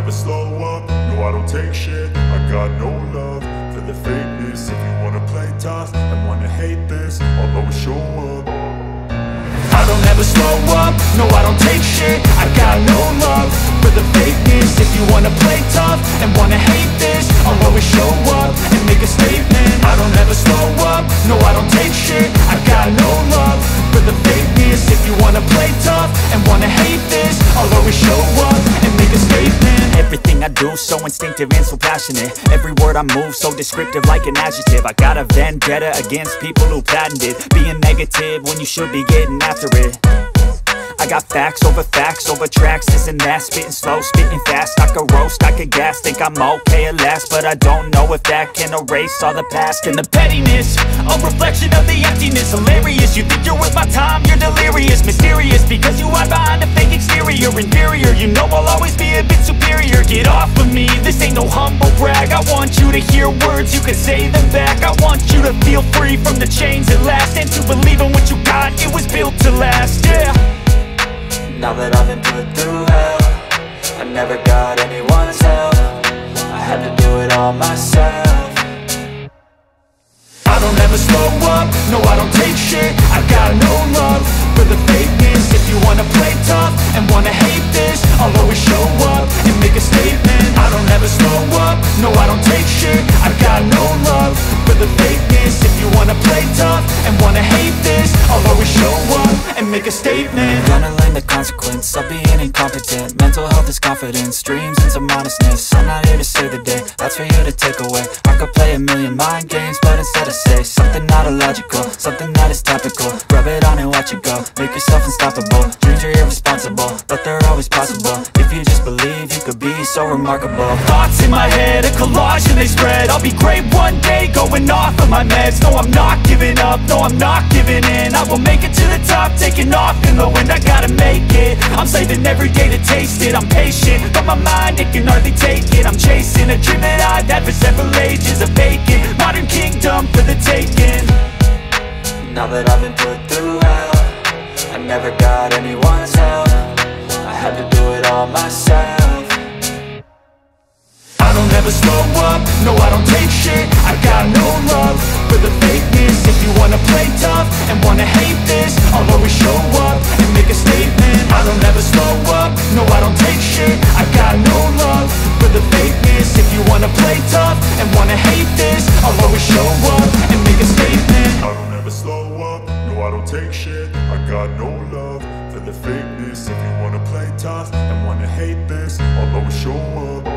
never slow up, no I don't take shit. I got no love for the fakeness. If you wanna play tough and wanna hate this, I'll always show up. I don't ever slow up, no I don't take shit. I got no love for the fakeness. If you wanna play tough and wanna hate this, I'll always show up and make a statement. I don't ever slow up, no I don't take shit. I got no love for the fakeness. If you wanna play tough and wanna hate this, I'll always show up and make a statement. Everything I do so instinctive and so passionate. Every word I move so descriptive like an adjective. I got a vendetta against people who patented being negative when you should be getting after it. I got facts over tracks, this and that. Spitting slow, spitting fast. I could roast, I could gas. Think I'm okay at last, but I don't know if that can erase all the past. And the pettiness, a reflection of the emptiness. Hilarious, you think you're worth my time, you're delirious. Mysterious, because you hide behind a fake exterior. Inferior, you know I'll always be a bit superior. Get off of me, this ain't no humble brag. I want you to hear words, you can say them back. I want you to feel free from the chains at last, and to believe in what you got, it was built to last, yeah. Now that I've been put through hell, I never got anyone's help. I had to do it all myself. I don't ever slow up, no I don't take shit. I got no love for the fakeness. If you wanna play tough and wanna hate this, I'll always show up and make a statement. I don't ever slow up, no I don't take shit. I got no love for the fakeness. If you wanna play tough and wanna hate this, I'll always show up and make a statement. Gonna learn the consequence of being incompetent. Mental health is confidence, dreams and some honestness. I'm not here to save the day, that's for you to take away. I could play a million mind games, but instead I say something not illogical, something that is topical. Rub it on and watch it go, make yourself unstoppable. Dreams are irresponsible, but they're always possible. If you just believe, you could be so remarkable. Thoughts in my head, a collage and they spread. I'll be great one day, going off of my meds. No, I'm not giving up, no, I'm not giving in. I will make it to the top, taking off in the wind. I gotta make it, I'm saving every day to taste it. I'm patient, but my mind, it can hardly take it. I'm chasing a dream that I've had for several ages. A vacant, modern kingdom for the taking. Now that I've been put through hell, I never got anyone's help. I had to do it all myself. I don't ever slow up, no I don't take shit. I got no love for the fakeness. If you wanna play tough and wanna hate this, I'll always show up and make a statement. I don't ever slow up, no I don't take shit. I got no love for the fakeness. If you wanna play tough and wanna hate this, I'll always show up and make a statement. I don't ever slow up, no I don't take shit. I got no love for the fakeness. If you wanna play tough and wanna hate this, I'll always show up.